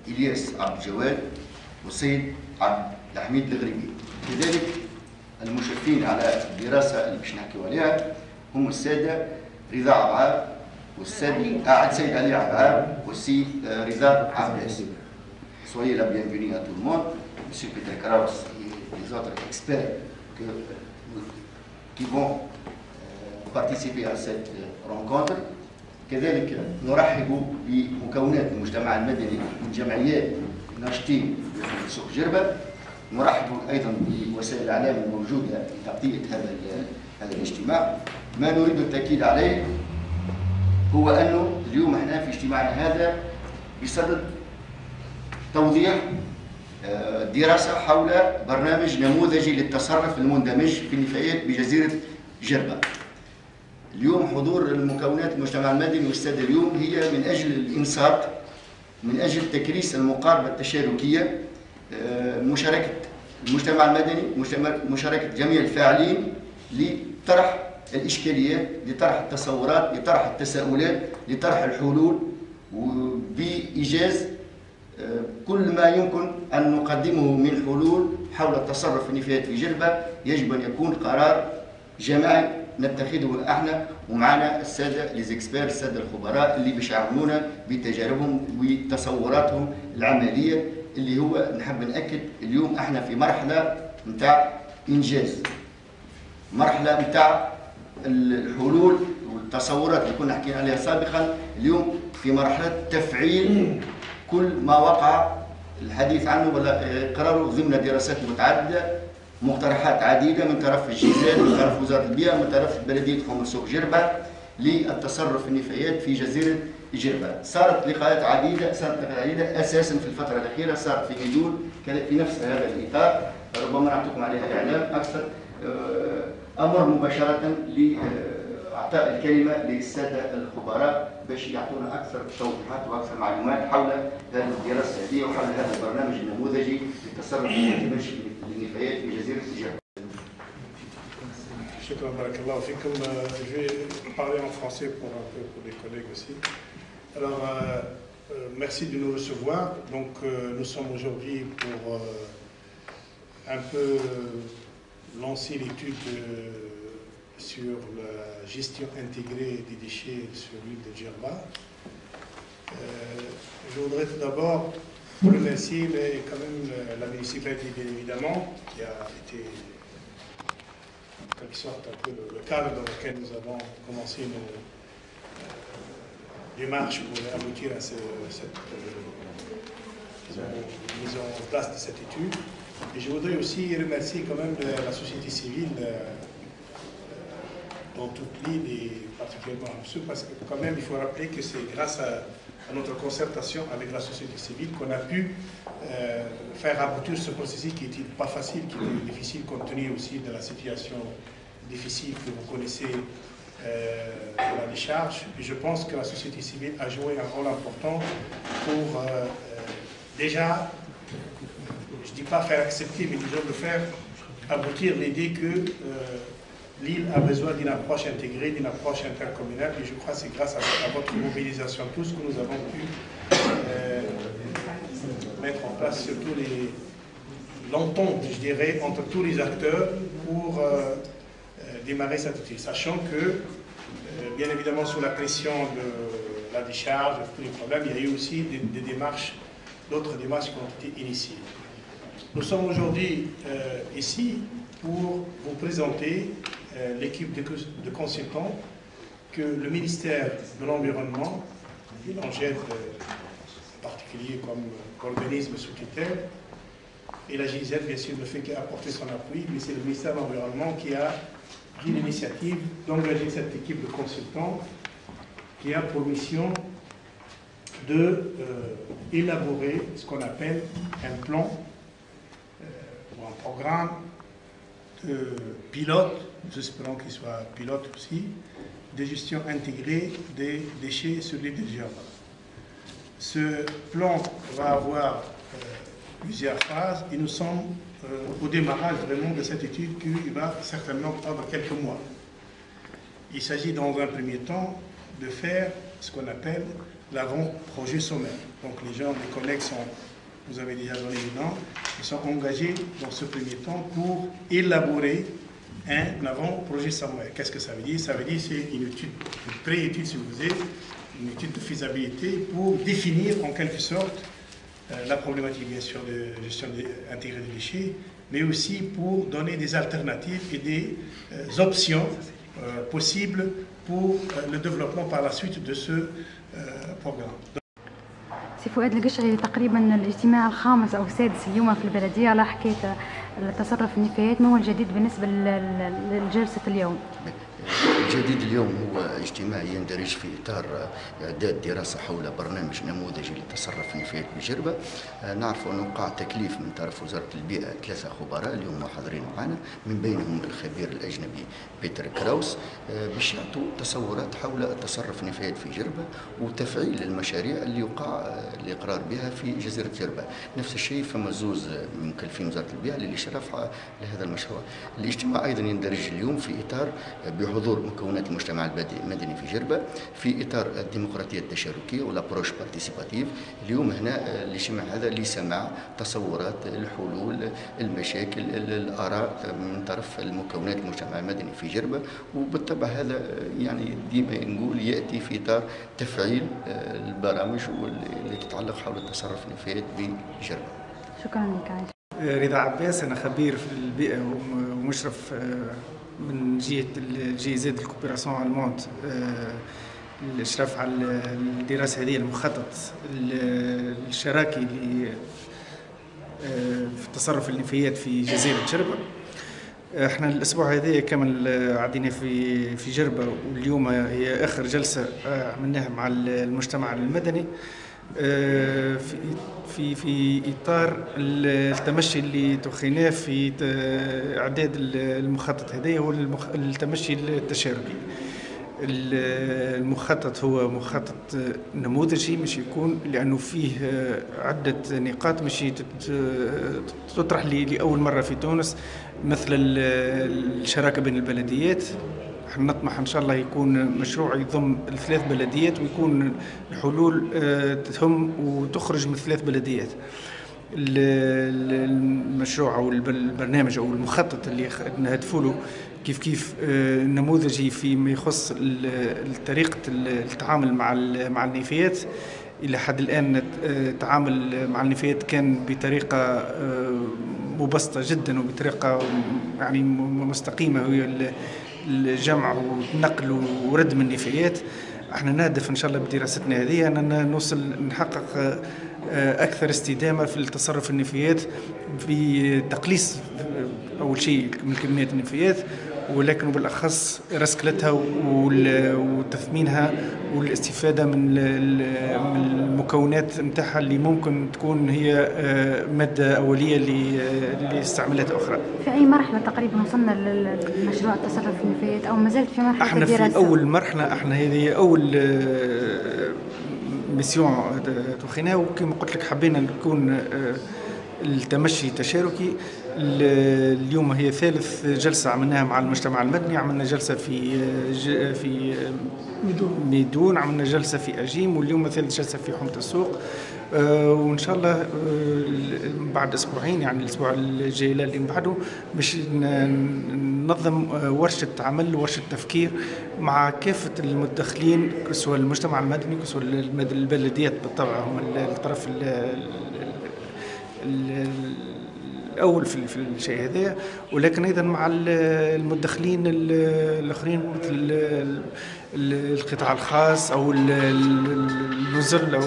إلياس عبد الجواد والسيد عبد الحميد الغريبي. كذلك المشرفين على الدراسة اللي باش نحكيو عليها هم السادة رضا عبعاب والسيد السيد علي عبعاب والسيد رضا عباس. Soyez la bienvenue à tout le monde. Monsieur Peter Kraus et les autres experts qui vont participer à cette rencontre. كذلك نرحب بمكونات المجتمع المدني من جمعيات ناشطين في سوق جربة. نرحب ايضا بوسائل الاعلام الموجوده لتغطيه هذا الاجتماع. ما نريد التاكيد عليه هو انه اليوم احنا في اجتماعنا هذا بصدد توضيح دراسه حول برنامج نموذجي للتصرف المندمج في النفايات بجزيره جربة. اليوم حضور المكونات المجتمع المدني والساده اليوم هي من اجل الانصات، من اجل تكريس المقاربه التشاركيه، مشاركه المجتمع المدني، مشاركه جميع الفاعلين لطرح الاشكاليات، لطرح التصورات، لطرح التساؤلات، لطرح الحلول، وبايجاز كل ما يمكن ان نقدمه من حلول حول التصرف في النفايات في جربة. يجب ان يكون قرار جماعي نتخذه احنا ومعنا الساده ليزيكسبير، الساده الخبراء اللي باش يعاونونا بتجاربهم وتصوراتهم العمليه، اللي هو نحب ناكد اليوم احنا في مرحله نتاع انجاز، مرحله نتاع الحلول والتصورات اللي كنا حكينا عليها سابقا. اليوم في مرحله تفعيل كل ما وقع الحديث عنه ولا قراره ضمن دراسات متعدده، مقترحات عديده من طرف الجيزان، من طرف وزاره البيئه، من طرف بلديه حمص سوق جربة للتصرف في النفايات في جزيره جربة. صارت لقاءات عديده اساسا في الفتره الاخيره، صارت في ميدول في نفس هذا الاطار، ربما نعطيكم عليها اعلام اكثر. امر مباشره لاعطاء الكلمه للساده الخبراء باش يعطونا اكثر توضيحات واكثر معلومات حول هذه الدراسه هذه وحول هذا البرنامج النموذجي للتصرف المندمج في النفايات في جزيره جربة. Shukran, barakallahu fikum. Je vais parler en français pour les collègues aussi. Alors, merci de nous recevoir. Donc, nous sommes aujourd'hui pour un peu lancer l'étude sur la gestion intégrée des déchets sur l'île de Djerba. Je voudrais tout d'abord vous remercier, mais quand même la municipalité, bien évidemment, qui a été en quelque sorte un peu le cadre dans lequel nous avons commencé nos démarches pour aboutir à cette mise en place de cette étude. Et je voudrais aussi remercier quand même la société civile dans toute l'île et particulièrement à Msou, parce que quand même il faut rappeler que c'est grâce à notre concertation avec la société civile qu'on a pu faire aboutir ce processus qui n'était pas facile, qui était difficile compte tenu aussi de la situation difficile que vous connaissez de la décharge. Et je pense que la société civile a joué un rôle important pour déjà, je ne dis pas faire accepter, mais disons de faire aboutir l'idée que l'île a besoin d'une approche intégrée, d'une approche intercommunale, et je crois que c'est grâce à votre mobilisation tous que nous avons pu mettre en place surtout l'entente, je dirais, entre tous les acteurs pour démarrer cette étude, sachant que, bien évidemment, sous la pression de la décharge, de tous les problèmes, il y a eu aussi des démarches, d'autres démarches qui ont été initiées. Nous sommes aujourd'hui ici pour vous présenter l'équipe de consultants que le ministère de l'Environnement, et l'ANGED en particulier comme organisme sous tutelle, et la GIZ bien sûr ne fait qu'apporter son appui, mais c'est le ministère de l'Environnement qui a pris l'initiative d'engager cette équipe de consultants qui a pour mission d'élaborer ce qu'on appelle un plan ou un programme pilote, nous espérons qu'il soit pilote aussi, de gestion intégrée des déchets sur l'île de Djerba. Ce plan va avoir plusieurs phases et nous sommes au démarrage vraiment de cette étude qui va certainement prendre quelques mois. Il s'agit dans un premier temps de faire ce qu'on appelle l'avant-projet sommaire. Donc les gens, les collègues vous avez déjà donné le nom, ils sont engagés dans ce premier temps pour élaborer un avant-projet sommaire. Qu'est-ce que ça veut dire? Ça veut dire que c'est une étude, une pré-étude si vous voulez, une étude de faisabilité pour définir en quelque sorte la problématique bien sûr de gestion intégrée des déchets, mais aussi pour donner des alternatives et des options possibles pour le développement par la suite de ce programme. سي فؤاد القشري، تقريبا الاجتماع الخامس او السادس اليوم في البلديه على حكايه التصرف النفايات، ما هو الجديد بالنسبه لجلسه اليوم؟ الجديد اليوم هو اجتماع يندرج في إطار إعداد دراسة حول برنامج نموذجي لتصرف النفايات بجربة. نعرف أنه وقع تكليف من طرف وزارة البيئة 3 خبراء اليوم حاضرين معنا، من بينهم الخبير الأجنبي بيتر كراوس، باش يعطوا تصورات حول التصرف النفايات في جربة وتفعيل المشاريع اللي وقع الإقرار بها في جزيرة جربة. نفس الشيء فما زوز مكلفين وزارة البيئة للإشراف لهذا المشروع. الاجتماع أيضا يندرج اليوم في إطار بحضور مكونات المجتمع المدني في جربة في إطار الديمقراطية التشاركية والابروش بارتيسيباتيف. اليوم هنا الاجتماع هذا لسماع تصورات الحلول المشاكل الآراء من طرف المكونات المجتمع المدني في جربة، وبالطبع هذا يعني ديما نقول يأتي في إطار تفعيل البرامج اللي تتعلق حول التصرف النفايات بجربة. شكرا لك. رضا عباس، أنا خبير في البيئة ومشرف من جهة الجيزات الكوبيراسيون المونت، الإشراف على الدراسة هذه، المخطط الشراكي في التصرف النفايات في جزيرة جربة. احنا الأسبوع هذا كامل عدينا في جربة، واليوم هي آخر جلسة عملناها مع المجتمع المدني في إطار التمشي اللي تخيناه في إعداد المخطط هذا، هو التمشي التشاركي. المخطط هو مخطط نموذجي مش يكون، لأنه فيه عدة نقاط مش تطرح لأول مرة في تونس، مثل الشراكة بين البلديات. نطمح إن شاء الله يكون مشروع يضم 3 بلديات، ويكون الحلول تهم وتخرج من 3 بلديات. المشروع أو البرنامج أو المخطط اللي نهدفوا له كيف نموذجي فيما يخص طريقة التعامل مع النفايات. إلى حد الآن التعامل مع النفايات كان بطريقة مبسطة جدا وبطريقة يعني مستقيمة، هي الجمع والنقل وردم النفايات. احنا نهدف ان شاء الله بدراستنا هذه اننا نوصل نحقق اكثر استدامه في التصرف النفايات، بتقليص اول شيء من كميات النفايات، ولكن بالاخص رسكلتها وتثمينها والاستفاده من المكونات نتاعها اللي ممكن تكون هي ماده اوليه لاستعمالات اخرى. في اي مرحله تقريبا وصلنا للمشروع التصرف في النفايات، او ما زلت في مرحله احنا الدراسه؟ في اول مرحله، احنا هذه اول ميسيون تخيناها، وكما قلت لك حبينا نكون التمشي تشاركي. اليوم هي 3 جلسة عملناها مع المجتمع المدني. عملنا جلسة في ميدون، عملنا جلسة في أجيم، واليوم 3 جلسة في حومة السوق. وإن شاء الله بعد أسبوعين، يعني الأسبوع الجاي اللي بعده، باش ننظم ورشة عمل، ورشة تفكير مع كافة المتدخلين، سواء المجتمع المدني سواء البلديات بالطبع هم الطرف الأول في الشيء هذا، ولكن أيضا مع المتدخلين الآخرين مثل القطاع الخاص أو النزل أو